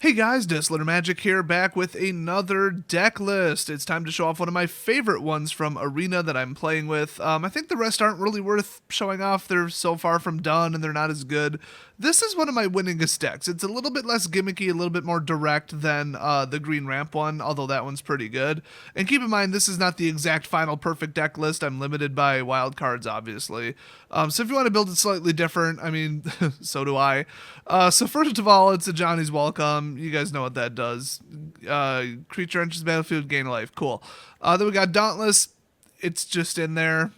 Hey guys, Dislitter Magic here, back with another deck list. It's time to show off one of my favorite ones from Arena that I'm playing with. I think the rest aren't really worth showing off. They're so far from done and they're not as good. This is one of my winningest decks. It's a little bit less gimmicky, a little bit more direct than the Green Ramp one, although that one's pretty good. And keep in mind, this is not the exact final perfect deck list. I'm limited by wild cards, obviously. So if you want to build it slightly different, I mean, so do I. So first of all, it's a Johnny's Welcome. You guys know what that does. Creature enters the battlefield, gain life. Cool. Then we got Dauntless. It's just in there.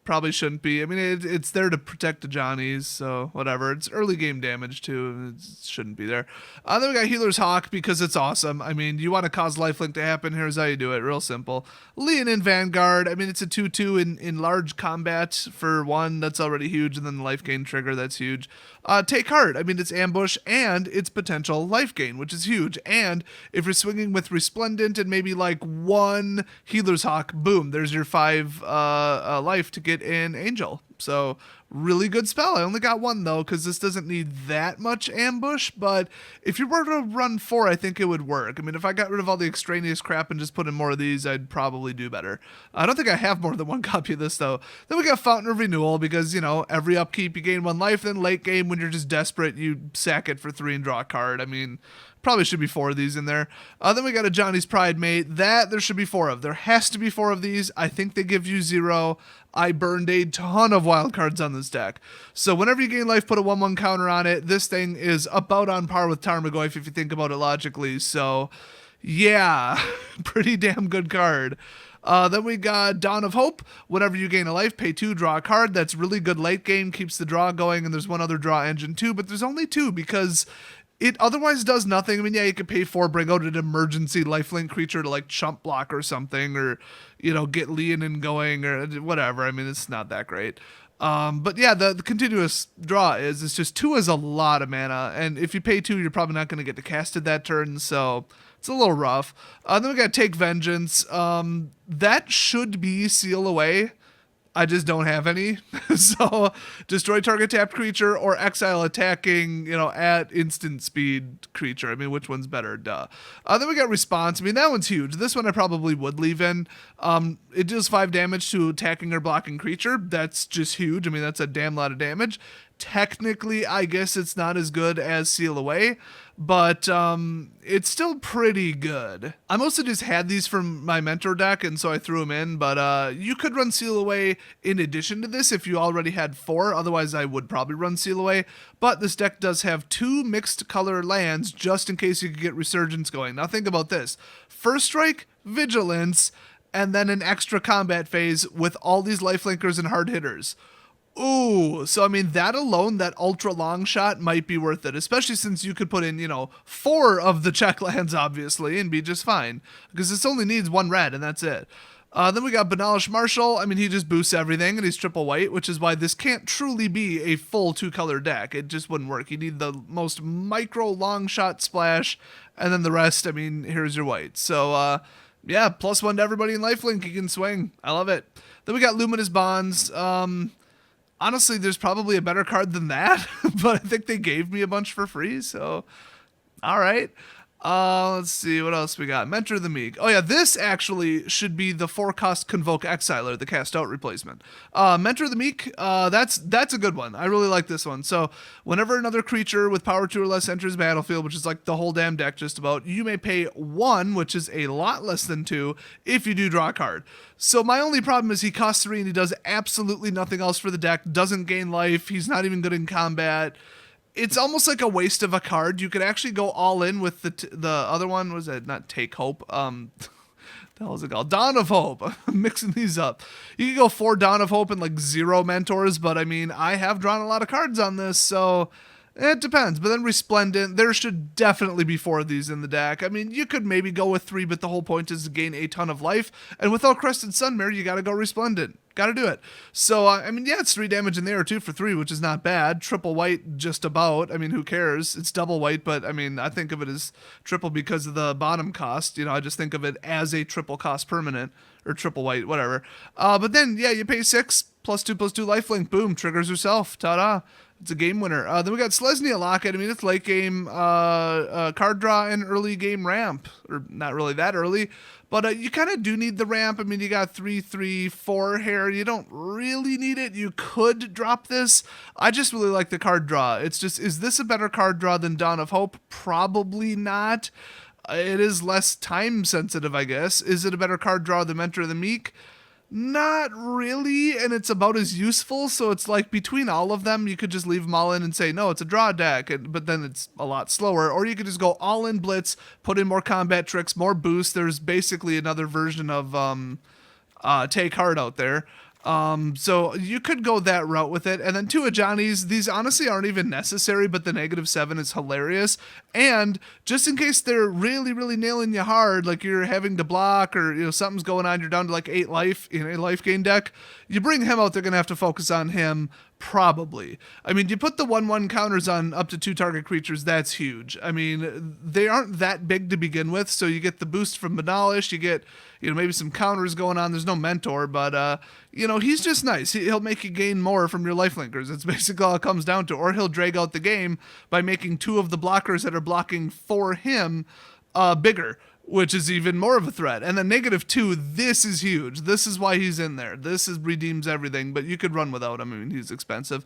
Probably shouldn't be. I mean, it's there to protect the Johnnies, so whatever. It's early game damage, too. It shouldn't be there. Then we got Healer's Hawk because it's awesome. I mean, you want to cause lifelink to happen, here's how you do it. Real simple. Leonin Vanguard. I mean, it's a 2-2 in large combat for one. That's already huge. And then the life gain trigger. That's huge. Take Heart. I mean, it's ambush and it's potential life gain, which is huge. And if you're swinging with Resplendent and maybe like one Healer's Hawk, boom, there's your 5 life to get in Angel. So really good spell. I only got one though because this doesn't need that much ambush, but if you were to run 4, I think it would work. I mean, if I got rid of all the extraneous crap and just put in more of these, I'd probably do better. I don't think I have more than one copy of this though. Then we got Fountain of Renewal because, you know, every upkeep you gain 1 life, then late game when you're just desperate, you sack it for 3 and draw a card. I mean, probably should be 4 of these in there. Then we got a Johnny's Pride Mate. That there should be 4 of. There has to be 4 of these. I think they give you 0. I burned a ton of wild cards on this deck. So whenever you gain life, put a 1/1 counter on it. This thing is about on par with Tarmogoyf if you think about it logically. So yeah, pretty damn good card. Then we got Dawn of Hope. Whenever you gain a life, pay 2, draw a card. That's really good late game, keeps the draw going, and there's one other draw engine too, but there's only 2 because it otherwise does nothing. I mean, yeah, you could pay 4, bring out an emergency lifelink creature to like chump block or something, or, you know, get Leonin going or whatever. I mean, it's not that great. But yeah, the continuous draw it's just 2 is a lot of mana, and if you pay 2, you're probably not going to get to cast it that turn, so it's a little rough. Then we got Take Vengeance. That should be Seal Away. I just don't have any. So destroy target tapped creature or exile attacking, you know, at instant speed creature. I mean, which one's better? Duh. Then we got Response. I mean, that one's huge. This one I probably would leave in. It deals 5 damage to attacking or blocking creature. That's just huge. I mean, that's a damn lot of damage. Technically, I guess it's not as good as Seal Away, but it's still pretty good. I mostly just had these from my Mentor deck, and so I threw them in, but you could run Seal Away in addition to this if you already had 4. Otherwise, I would probably run Seal Away, but this deck does have 2 mixed color lands just in case you could get Resurgence going. Now think about this. First Strike, Vigilance, and then an extra combat phase with all these lifelinkers and hard hitters. Ooh, so I mean, that alone, that ultra long shot might be worth it, especially since you could put in, you know, 4 of the check lands, obviously, and be just fine, because this only needs 1 red, and that's it. Then we got Banalish Marshal. I mean, he just boosts everything, and he's triple white, which is why this can't truly be a full 2-color deck. It just wouldn't work. You need the most micro long shot splash, and then the rest, I mean, here's your white. So, yeah, +1 to everybody in lifelink. You can swing. I love it. Then we got Luminous Bonds. Honestly, there's probably a better card than that, but I think they gave me a bunch for free, so all right. Let's see what else we got. Mentor the Meek. Oh yeah, this actually should be the 4-cost Convoke Exiler, the cast out replacement. Mentor the Meek, that's a good one. I really like this one. So whenever another creature with power 2 or less enters battlefield, which is like the whole damn deck just about, you may pay 1, which is a lot less than 2, if you do draw a card. So my only problem is he costs 3 and he does absolutely nothing else for the deck, doesn't gain life, he's not even good in combat. It's almost like a waste of a card. You could actually go all in with the other one. Was it not Take Hope? The hell is it called? Dawn of Hope. I'm mixing these up. You could go 4 Dawn of Hope and like 0 Mentors, but I mean, I have drawn a lot of cards on this, so it depends. But then Resplendent, there should definitely be 4 of these in the deck. I mean, you could maybe go with 3, but the whole point is to gain a ton of life. And without Crested Sunmare, you gotta go Resplendent. Gotta do it. So, I mean, yeah, it's 3 damage in there, 2 for 3, which is not bad. Triple white, just about. I mean, who cares? It's double white, but I mean, I think of it as triple because of the bottom cost. You know, I just think of it as a triple cost permanent, or triple white, whatever. But then, yeah, you pay 6, +2/+2 lifelink, boom, triggers herself, ta-da. It's a game winner. Then we got Selesnya Locket. I mean, it's late game card draw and early game ramp, or not really that early, but you kind of do need the ramp. I mean, you got 3/3/4 here. You don't really need it. You could drop this. I just really like the card draw. It's just, is this a better card draw than Dawn of Hope? Probably not. It is less time sensitive, I guess. Is it a better card draw than Mentor of the Meek? Not really, and it's about as useful, so it's like between all of them, you could just leave them all in and say, no, it's a draw deck, but then it's a lot slower. Or you could just go all in Blitz, put in more combat tricks, more boost. There's basically another version of Take Heart out there. So you could go that route with it. And then 2 Ajani's, these honestly aren't even necessary, but the -7 is hilarious. And just in case they're really, really nailing you hard, like you're having to block or, you know, something's going on, you're down to like 8 life in a life gain deck, you bring him out, they're going to have to focus on him. Probably. I mean, you put the 1/1 counters on up to 2 target creatures, that's huge. I mean, they aren't that big to begin with, so you get the boost from Banalish, you get, you know, maybe some counters going on. There's no mentor, but, you know, he's just nice. He'll make you gain more from your lifelinkers. It's basically all it comes down to. Or he'll drag out the game by making 2 of the blockers that are blocking for him bigger, which is even more of a threat. And then -2, this is huge. This is why he's in there. This is redeems everything, but you could run without him. I mean, he's expensive.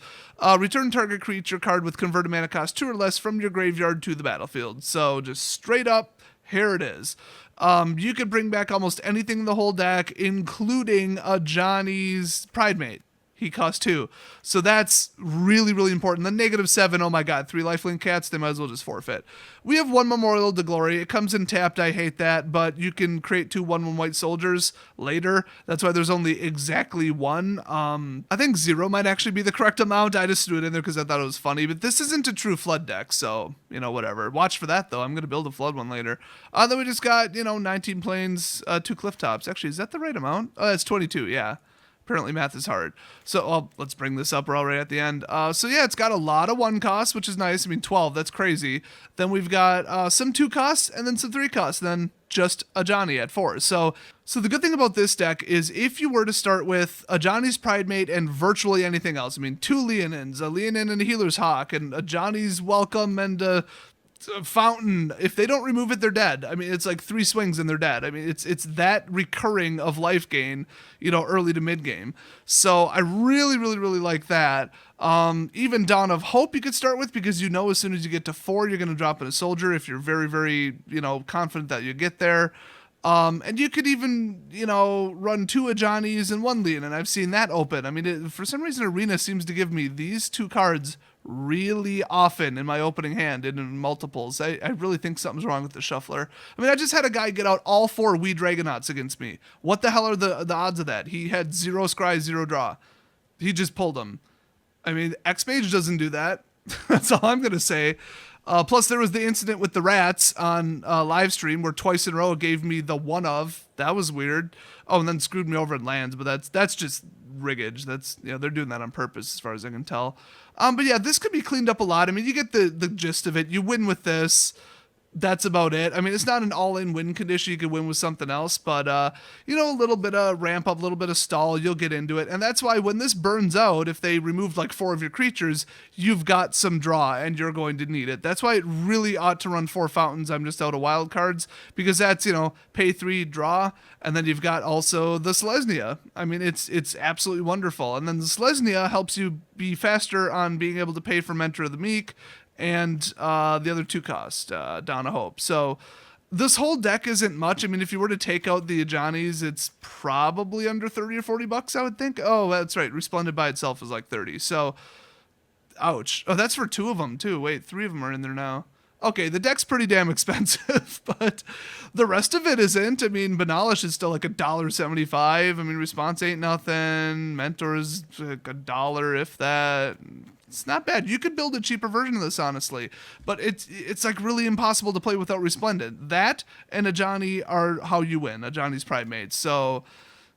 Return target creature card with converted mana cost 2 or less from your graveyard to the battlefield. So just straight up, here it is. You could bring back almost anything in the whole deck, including a Johnny's Pridemate. He costs 2. So that's really, really important. The -7, oh my god, 3 lifelink cats, they might as well just forfeit. We have 1 Memorial to Glory. It comes in tapped, I hate that, but you can create 2 1/1 white soldiers later. That's why there's only exactly 1. I think 0 might actually be the correct amount. I just threw it in there because I thought it was funny, but this isn't a true flood deck, so, you know, whatever. Watch for that, though. I'm going to build a flood one later. Then we just got, you know, 19 planes, 2 cliff tops. Actually, is that the right amount? Oh, that's 22, yeah. Apparently math is hard. So let's bring this up. We're already at the end. So yeah, it's got a lot of 1 costs, which is nice. I mean, 12, that's crazy. Then we've got some 2 costs and then some 3 costs. Then just a Johnny at 4. So the good thing about this deck is if you were to start with a Johnny's Pridemate and virtually anything else, I mean, 2 Leonins, a Leonin and a Healer's Hawk, and a Johnny's Welcome and a Fountain, if they don't remove it, they're dead. I mean, it's like 3 swings and they're dead. I mean, it's that recurring of life gain, you know, early to mid game. So I really, really, really like that. Even Dawn of Hope you could start with, because you know as soon as you get to 4, you're going to drop in a soldier if you're very, very, you know, confident that you get there. And you could even, you know, run 2 Ajani's and 1 Leon, and I've seen that open. I mean, for some reason, Arena seems to give me these 2 cards really often in my opening hand and in multiples. I really think something's wrong with the shuffler. I mean, I just had a guy get out all 4 Wee Dragonauts against me. What the hell are the odds of that? He had 0 scry, 0 draw. He just pulled them. I mean, X-Mage doesn't do that. That's all I'm going to say. Plus, there was the incident with the rats on live stream where twice in a row it gave me the 1 of. That was weird. Oh, and then screwed me over in lands, but that's just riggage. That's, you know, they're doing that on purpose as far as I can tell. But yeah, this could be cleaned up a lot. I mean, you get the gist of it. You win with this. That's about it. I mean, it's not an all-in win condition. You could win with something else, but, you know, a little bit of ramp up, a little bit of stall, you'll get into it. And that's why when this burns out, if they removed like 4 of your creatures, you've got some draw and you're going to need it. That's why it really ought to run 4 fountains. I'm just out of wild cards, because that's, you know, pay 3, draw, and then you've got also the Selesnya. I mean, it's absolutely wonderful. And then the Selesnya helps you be faster on being able to pay for Mentor of the Meek, and the other 2 cost, Dawn of Hope. So this whole deck isn't much. I mean, if you were to take out the Ajani's, it's probably under 30 or 40 bucks, I would think. Oh, that's right. Resplendent by itself is like 30. So, ouch. Oh, that's for 2 of them, too. Wait, 3 of them are in there now. Okay, the deck's pretty damn expensive, but the rest of it isn't. I mean, Banalish is still like $1.75. I mean, Response ain't nothing. Mentor's like $1, if that. It's not bad. You could build a cheaper version of this, honestly, but it's like really impossible to play without Resplendent. That and Ajani are how you win. Ajani's Pridemate. So,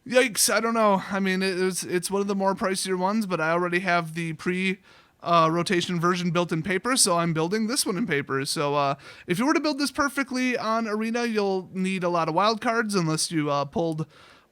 yikes! I don't know. I mean, it's one of the more pricier ones, but I already have the rotation version built in paper, so I'm building this one in paper. So if you were to build this perfectly on Arena, you'll need a lot of wild cards, unless you pulled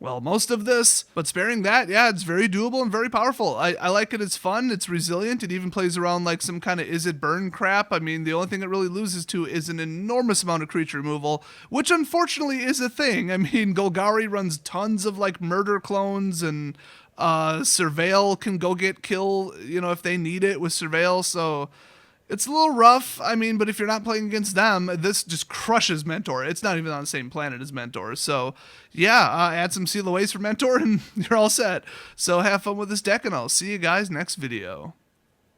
well, most of this, but sparing that, yeah, it's very doable and very powerful. I like it. It's fun. It's resilient. It even plays around like some kind of is it burn crap. I mean, the only thing it really loses to is an enormous amount of creature removal, which unfortunately is a thing. I mean, Golgari runs tons of like murder clones, and Surveil can go get kill, if they need it with Surveil, so it's a little rough. I mean, but if you're not playing against them, this just crushes Mentor. It's not even on the same planet as Mentor. So, yeah, add some Seal Aways for Mentor and you're all set. So have fun with this deck, and I'll see you guys next video.